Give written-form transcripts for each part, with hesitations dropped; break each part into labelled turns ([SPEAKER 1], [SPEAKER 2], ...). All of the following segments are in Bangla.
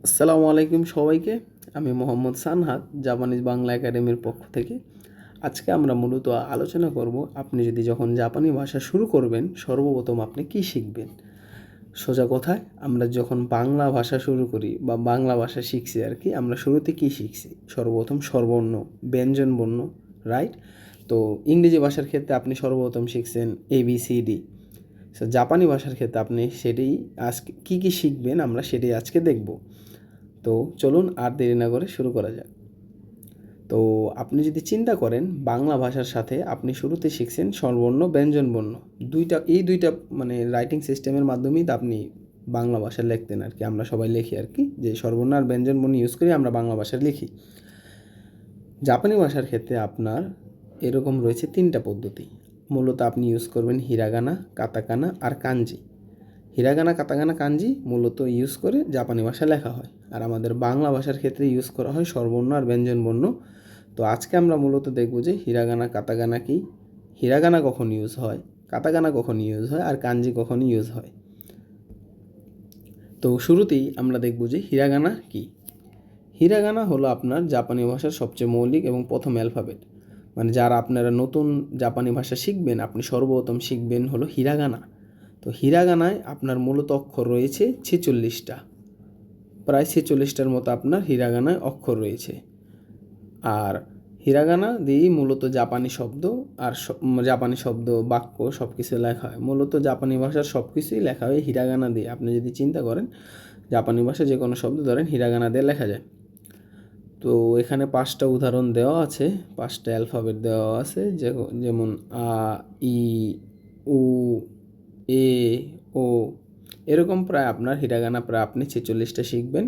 [SPEAKER 1] আসসালামু আলাইকুম সবাইকে। আমি মোহাম্মদ সানহাত, জাপানিজ বাংলা একাডেমির পক্ষ থেকে। আজকে আমরা মূলত আলোচনা করব, আপনি যদি যখন জাপানি ভাষা শুরু করবেন সর্বপ্রথম আপনি কী শিখবেন। সোজা কথায়, আমরা যখন বাংলা ভাষা শুরু করি বা বাংলা ভাষা শিখছি আর কি, আমরা শুরুতে কী শিখছি? সর্বপ্রথম স্বরবর্ণ, ব্যঞ্জনবর্ণ, রাইট? তো ইংরেজি ভাষার ক্ষেত্রে আপনি সর্বপ্রথম শিখছেন ABCD। সো জাপানি ভাষার ক্ষেত্রে আপনি সেটাই আজকে কী কী শিখবেন আমরা সেটাই আজকে দেখব। তো চলুন আর দেরি না করে শুরু করা যাক। তো আপনি যদি চিন্তা করেন, বাংলা ভাষার সাথে আপনি শুরুতে শিখছেন স্বরবর্ণ, ব্যঞ্জনবর্ণ, এই দুইটা মানে রাইটিং সিস্টেমের মাধ্যমেই তো আপনি বাংলা ভাষা লিখতেন আর কি। আমরা সবাই লিখি আর কি, যে স্বরবর্ণ আর ব্যঞ্জনবর্ণ ইউজ করে আমরা বাংলা ভাষা লিখি। জাপানি ভাষার ক্ষেত্রে আপনার এরকম রয়েছে তিনটা পদ্ধতি। মূলত আপনি ইউজ করবেন হিরাগানা, কাতাকানা আর কাঞ্জি। হিরাগানা, কাতাকানা, কাঞ্জি মূলত ইউজ করে জাপানি ভাষা লেখা হয়, আর আমাদের বাংলা ভাষার ক্ষেত্রে ইউজ করা হয় স্বরবর্ণ আর ব্যঞ্জনবর্ণ। তো আজকে আমরা মূলত দেখব যে হিরাগানা, কাতাকানা কি, হিরাগানা কখন ইউজ হয়, কাতাকানা কখন ইউজ হয়, আর কাঞ্জি কখন ইউজ হয়। তো শুরুতেই আমরা দেখব যে হিরাগানা কি। হিরাগানা হলো আপনার জাপানি ভাষার সবচেয়ে মৌলিক এবং প্রথম অ্যালফাবেট। মানে যারা আপনারা নতুন জাপানি ভাষা শিখবেন, আপনি সর্বপ্রথম শিখবেন হলো হিরাগানা। তো হিরাগানায় আপনার মূলত অক্ষর রয়েছে 46টা, প্রায় 46টার মতো আপনার হিরাগানায় অক্ষর রয়েছে। আর হিরাগানা দিয়েই মূলত জাপানি শব্দ আর জাপানি শব্দ, বাক্য সব কিছু লেখা হয়। মূলত জাপানি ভাষার সব কিছুই লেখা হয় হিরাগানা দিয়ে। আপনি যদি চিন্তা করেন, জাপানি ভাষায় যে কোনো শব্দ ধরেন হিরাগানা দিয়ে লেখা যায়। তো এখানে 5টা উদাহরণ দেওয়া আছে, 5টা অ্যালফাবেট দেওয়া আছে, যেমন আ, ই, উ, এ, ও, এরকম প্রায় আপনার হিরাগানা প্রায় আপনি 46টা শিখবেন।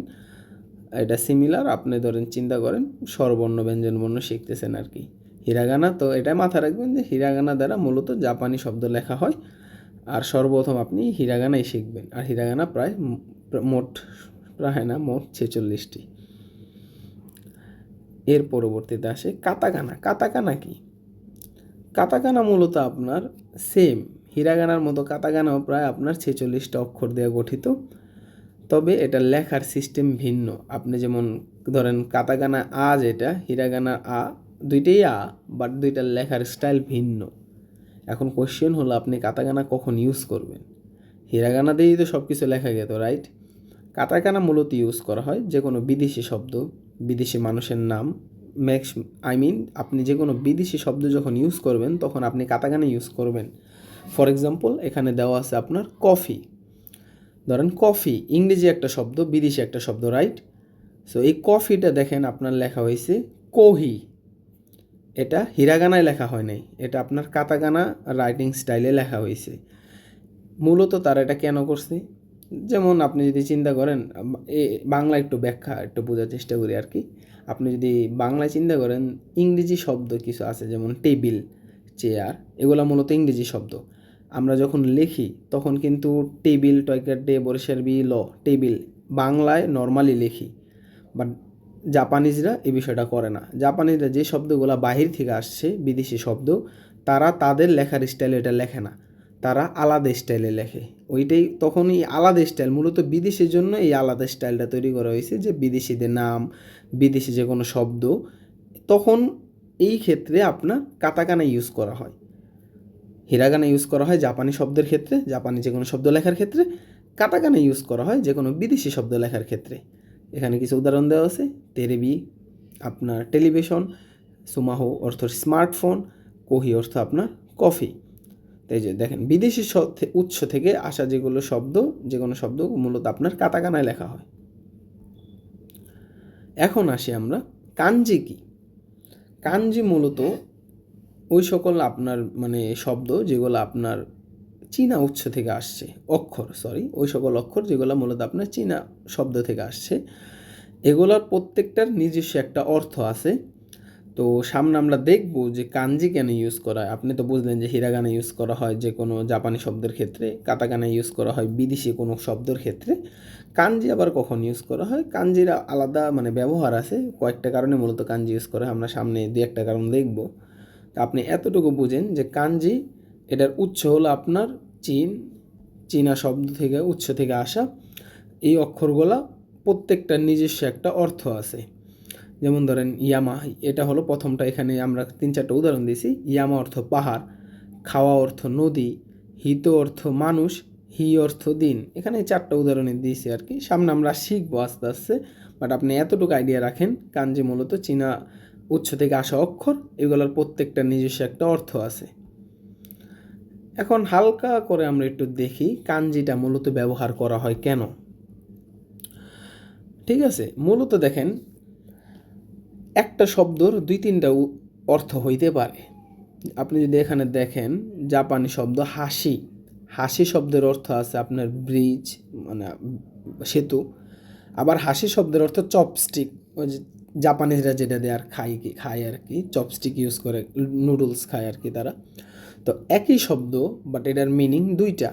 [SPEAKER 1] এটা সিমিলার, আপনি ধরেন চিন্তা করেন স্বরবর্ণ ব্যঞ্জনবর্ণ শিখতেছেন আর কি। হিরাগানা, তো এটা মাথায় রাখবেন যে হিরাগানা দ্বারা মূলত জাপানি শব্দ লেখা হয়, আর সর্বপ্রথম আপনি হিরাগানাই শিখবেন। আর হিরাগানা মোট 46টি। এর পরবর্তীতে আসে কাতাকানা। কাতাকানা কি? কাতাকানা মূলত আপনার সেম হিরাগানার মতো, কাতাকানাও প্রায় আপনার 46টা অক্ষর দিয়ে গঠিত, তবে এটা লেখার সিস্টেম ভিন্ন। আপনি যেমন ধরেন কাতাকানা আ, যেটা হিরাগানা আ, দুইটাই আ, বাট দুইটার লেখার স্টাইল ভিন্ন। এখন কোশ্চেন হলো, আপনি কাতাকানা কখন ইউজ করবেন? হিরাগানা দিয়েই তো সব কিছু লেখা যেত, রাইট? কাতাকানা মূলত ইউজ করা হয় যে কোনো বিদেশি শব্দ, বিদেশি মানুষের নাম, আপনি যে কোনো বিদেশি শব্দ যখন ইউজ করবেন তখন আপনি কাতাকানা ইউজ করবেন। ফর এক্সাম্পল, এখানে দেওয়া আছে আপনার কফি। ধরেন কফি ইংরেজি একটা শব্দ, বিদেশি একটা শব্দ, রাইট? সো এই কফিটা দেখেন আপনার লেখা হয়েছে কোহি। এটা হিরাগানায় লেখা হয় নাই, এটা আপনার কাতাকানা রাইটিং স্টাইলে লেখা হয়েছে। মূলত তারা এটা কেন করছে? যেমন আপনি যদি চিন্তা করেন, বাংলা একটু ব্যাখ্যা একটু বোঝার চেষ্টা করি আর কি। আপনি যদি বাংলায় চিন্তা করেন, ইংরেজি শব্দ কিছু আছে যেমন টেবিল, চেয়ার, এগুলো মূলত ইংরেজি শব্দ। আমরা যখন লিখি তখন কিন্তু টেবিল, টয়কার ডে, বরিশাল বি, ল, টেবিল বাংলায় নর্মালি লিখি, বাট জাপানিজরা এই বিষয়টা করে না। জাপানিজরা যে শব্দগুলো বাহির থেকে আসছে, বিদেশি শব্দ, তারা তাদের লেখার স্টাইলে এটা লেখে না, তারা আলাদা স্টাইলে লেখে। ওইটাই তখন এই আলাদা স্টাইল, মূলত বিদেশের জন্য এই আলাদা স্টাইলটা তৈরি করা হয়েছে, যে বিদেশিদের নাম, বিদেশি যে কোনো শব্দ, তখন এই ক্ষেত্রে আপনার কাতাকানা ইউজ করা হয়, হিরাগানা ইউজ করা হয় জাপানি শব্দের ক্ষেত্রে, জাপানি যে কোনো শব্দ লেখার ক্ষেত্রে। কাতাকানা ইউজ করা হয় যে কোনো বিদেশি শব্দ লেখার ক্ষেত্রে। এখানে কিছু উদাহরণ দেওয়া আছে। তেরেবি আপনার টেলিভিশন, সুমাহো অর্থ স্মার্টফোন, কোহি অর্থ আপনার কফি। তাই যে দেখেন, বিদেশি উৎস থেকে আসা যেগুলো শব্দ, যে কোনো শব্দ মূলত আপনার কাতাকানায় লেখা হয়। এখন আসি আমরা কাঞ্জি কি। কাঞ্জি মূলত ওই সকল আপনার মানে শব্দ যেগুলো আপনার চীনা উৎস থেকে আসছে, ওই সকল অক্ষর যেগুলো মূলত আপনার চীনা শব্দ থেকে আসছে, এগুলোর প্রত্যেকটার নিজস্ব একটা অর্থ আছে। তো সামনে আমরা দেখব যে কাঞ্জি কেন ইউজ করা হয়। আপনি তো বুঝলেন যে হিরাগানা ইউজ করা হয় যে কোনো জাপানি শব্দের ক্ষেত্রে, কাতাকানা ইউজ করা হয় বিদেশি কোনো শব্দের ক্ষেত্রে। কাঞ্জি আবার কখন ইউজ করা হয়? কাঞ্জির আলাদা মানে ব্যবহার আছে, কয়েকটা কারণে মূলত কাঞ্জি ইউজ করা হয়, আমরা সামনে দু একটা কারণ দেখব। তা আপনি এতটুকু বুঝেন যে কাঞ্জি, এটার উৎস হলো আপনার চীনা শব্দ থেকে, উৎস থেকে আসা। এই অক্ষরগুলা প্রত্যেকটার নিজস্ব একটা অর্থ আছে। যেমন ধরেন ইয়ামা, এটা হলো প্রথমটা, এখানে আমরা 3-4টা উদাহরণ দিয়েছি। ইয়ামা অর্থ পাহাড়, খাওয়া অর্থ নদী, হিত অর্থ মানুষ, হি অর্থ দিন। এখানে 4টা উদাহরণে দিয়েছি আর কি। সামনে আমরা শিখবো আস্তে আস্তে, বাট আপনি এতটুকু আইডিয়া রাখেন, কাঞ্জি মূলত চীনা উৎস থেকে আসা অক্ষর, এগুলোর প্রত্যেকটা নিজস্ব একটা অর্থ আছে। এখন হালকা করে আমরা একটু দেখি কাঞ্জিটা মূলত ব্যবহার করা হয় কেন। ঠিক আছে, মূলত দেখেন একটা শব্দর 2-3টা অর্থ হইতে পারে। আপনি যদি এখানে দেখেন জাপানি শব্দ হাসি, হাসি শব্দের অর্থ আছে আপনার ব্রিজ, মানে সেতু। আবার হাসি শব্দের অর্থ চপস্টিক, ওই যে জাপানিজরা যেটা দেয় আর খায় আর কি, চপস্টিক ইউজ করে, নুডলস খায় আর কি তারা। তো একই শব্দ, বাট এটার মিনিং 2টা।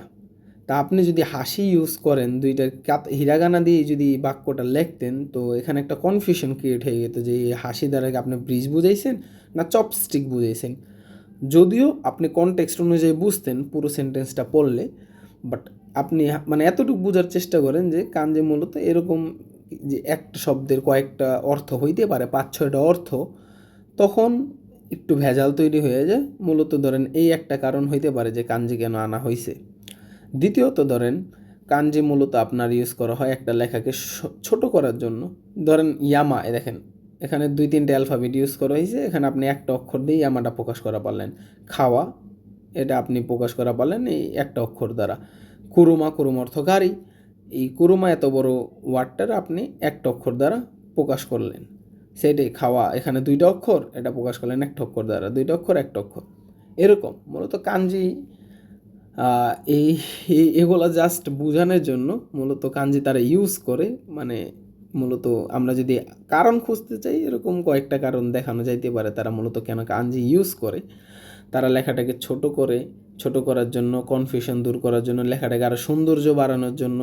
[SPEAKER 1] তা আপনি যদি হাসি ইউজ করেন, 2টার হিরাগানা দিয়ে যদি বাক্যটা লিখতেন, তো এখানে একটা কনফিউশন ক্রিয়েট হয়ে যেত যে হাসি দ্বারা আপনি ব্রিজ বুঝাইছেন না চপস্টিক বুঝাইছেন। যদিও আপনি কনটেক্সট অনুযায়ী বুঝতেন পুরো সেন্টেন্সটা পড়লে, বাট আপনি মানে এতটুকু বোঝার চেষ্টা করেন যে কাঞ্জি মূলত এরকম যে একটা শব্দের কয়েকটা অর্থ হইতে পারে, 5-6টা অর্থ, তখন একটু ভেজাল তৈরি হয়ে যায়। মূলত ধরেন এই একটা কারণ হইতে পারে যে কাঞ্জি কেন আনা হয়েছে। দ্বিতীয়ত ধরেন কাঞ্জি মূলত আপনার ইউজ করা হয় একটা লেখাকে ছোট করার জন্য। ধরেন ইয়ামা, দেখেন এখানে 2-3টে অ্যালফাবেট ইউজ করা হয়েছে, এখানে আপনি একটা অক্ষর দিয়ে ইয়ামাটা প্রকাশ করা পারলেন। খাওয়া, এটা আপনি প্রকাশ করা পারলেন এই একটা অক্ষর দ্বারা। কুরুমা, কুরুমা অর্থ গাড়ি, এই কুরুমা এত বড় ওয়ার্ডটার আপনি একটা অক্ষর দ্বারা প্রকাশ করলেন। সেটাই খাওয়া, এখানে 2টা অক্ষর, এটা প্রকাশ করলেন একটা অক্ষর দ্বারা, 2টা অক্ষর একটা অক্ষর। এরকম মূলত কাঞ্জি এই এগুলো জাস্ট বোঝানোর জন্য মূলত কাঞ্জি তারা ইউজ করে। মানে মূলত আমরা যদি কারণ খুঁজতে চাই, এরকম কয়েকটা কারণ দেখানো যাইতে পারে তারা মূলত কেন কাঞ্জি ইউজ করে। তারা লেখাটাকে ছোট করার জন্য, কনফিউশন দূর করার জন্য, লেখাটাকে আরও সৌন্দর্য বাড়ানোর জন্য,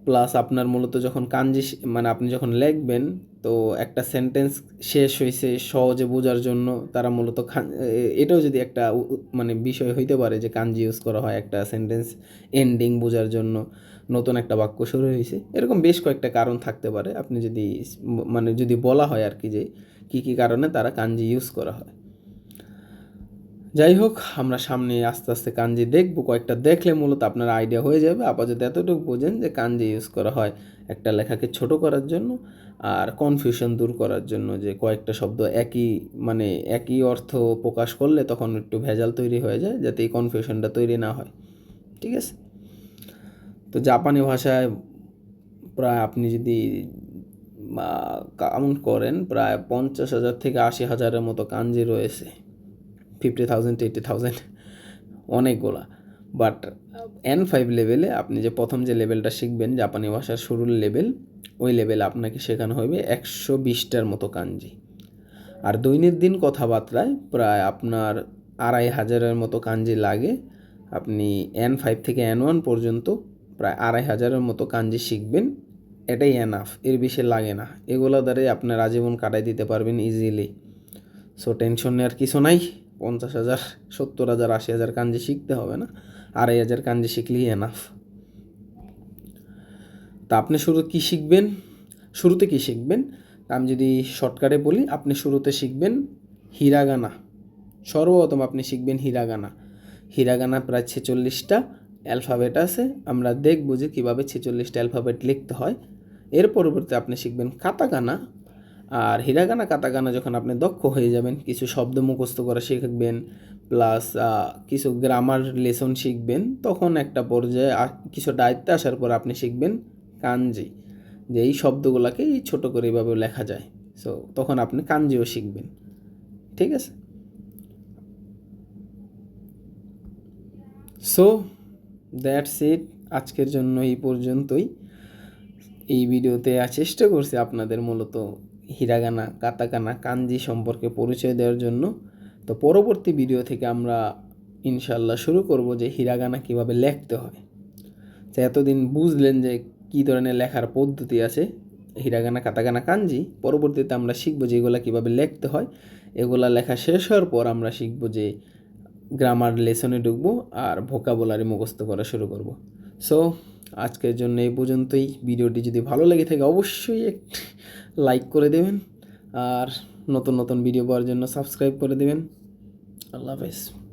[SPEAKER 1] প্লাস আপনার মূলত যখন কাঞ্জি মানে আপনি যখন লিখবেন, তো একটা সেন্টেন্স শেষ হয়েছে সহজে বোঝার জন্য তারা মূলত এটাও যদি একটা মানে বিষয় হইতে পারে যে কাঞ্জি ইউজ করা হয় একটা সেন্টেন্স এন্ডিং বোঝার জন্য, নতুন একটা বাক্য শুরু হয়েছে, এরকম বেশ কয়েকটা কারণ থাকতে পারে। আপনি যদি মানে যদি বলা হয় আর কি যে কী কী কারণে তারা কাঞ্জি ইউজ করা হয়। যাই হোক, আমরা সামনে আস্তে আস্তে কাঞ্জি দেখব, কয়েকটা দেখলে মূলত আপনার আইডিয়া হয়ে যাবে। আপাতত এতটুকু বোঝেন যে কাঞ্জি ইউজ করা হয় একটা লেখাকে ছোট করার জন্য আর কনফিউশন দূর করার জন্য, যে কয়েকটা শব্দ একই অর্থ প্রকাশ করলে তখন একটু ভেজাল তৈরি হয়ে যায়, যাতে এই কনফিউশনটা তৈরি না হয়। ঠিক আছে, তো জাপানি ভাষায় প্রায় আপনি যদি কাউন্ট করেন প্রায় 50,000 থেকে 80,000-এর মতো কাঞ্জি রয়েছে। 50,000 to 80,000, অনেকগুলা। বাট N5 লেভেলে আপনি যে প্রথম যে লেভেলটা শিখবেন জাপানি ভাষার শুরুর লেভেল, ওই লেভেলে আপনাকে শেখানো হবে 120টার মতো কাঞ্জি। আর দৈনন্দিন কথাবার্তায় প্রায় আপনার 2,500-এর মতো কাঞ্জি লাগে। আপনি N5 থেকে N1 পর্যন্ত প্রায় 2,500-এর মতো কাঞ্জি শিখবেন, এটাই এনাফ, এর বেশি লাগে না। এগুলো দ্বারাই আপনার আজীবন কাটাই দিতে পারবেন ইজিলি। সো টেনশন নেওয়ার কিছু নাই। 50,000, 70,000, 80,000 কাঞ্জি শিখতে হবে না, 2,500 কাঞ্জি শিখলেই এনাফ। তা আপনি শুরুতে কি শিখবেন? আমি যদি শর্টকাটে বলি, আপনি শুরুতে শিখবেন হিরাগানা। সর্বপ্রথম আপনি শিখবেন হিরাগানা। হিরাগানা প্রায় 46টা অ্যালফাবেট আছে। আমরা দেখব যে কীভাবে 46টা অ্যালফাবেট লিখতে হয়। এর পরবর্তী আপনি শিখবেন কাতাকানা। আর হিরাগানা কাতাকানা যখন আপনি দক্ষ হয়ে যাবেন, কিছু শব্দ মুখস্থ করা শিখবেন, প্লাস কিছু গ্রামার লেসন শিখবেন, তখন একটা পর্যায়ে কিছু দায়িত্বে আসার পর আপনি শিখবেন কাঞ্জি, যে এই শব্দগুলোকে এই ছোটো করে এভাবে লেখা যায়। সো তখন আপনি কাঞ্জিও শিখবেন। ঠিক আছে, সো দ্যাটস ইট, আজকের জন্য এই পর্যন্তই। এই ভিডিওতে চেষ্টা করছি আপনাদের মূলত হিরাগানা, কাতাকানা, কাঞ্জি সম্পর্কে পরিচয় দেওয়ার জন্য। তো পরবর্তী ভিডিও থেকে আমরা ইনশাল্লাহ শুরু করব যে হিরাগানা কীভাবে লিখতে হয়। তো এতদিন বুঝলেন যে কী ধরনের লেখার পদ্ধতি আছে হিরাগানা, কাতাকানা, কাঞ্জি। পরবর্তীতে আমরা শিখব যে এগুলো কীভাবে লিখতে হয়। এগুলা লেখা শেষ হওয়ার পর আমরা শিখব যে গ্রামার লেসনে ঢুকবো আর ভোকাবুলারি মুখস্থ করা শুরু করব। সো আজকের জন্য এই পর্যন্তই। ভিডিওটি যদি ভালো লেগে থাকে অবশ্যই একটি লাইক করে দেবেন, আর নতুন নতুন ভিডিও পাওয়ার জন্য সাবস্ক্রাইব করে দেবেন। আল্লাহ হাফেজ।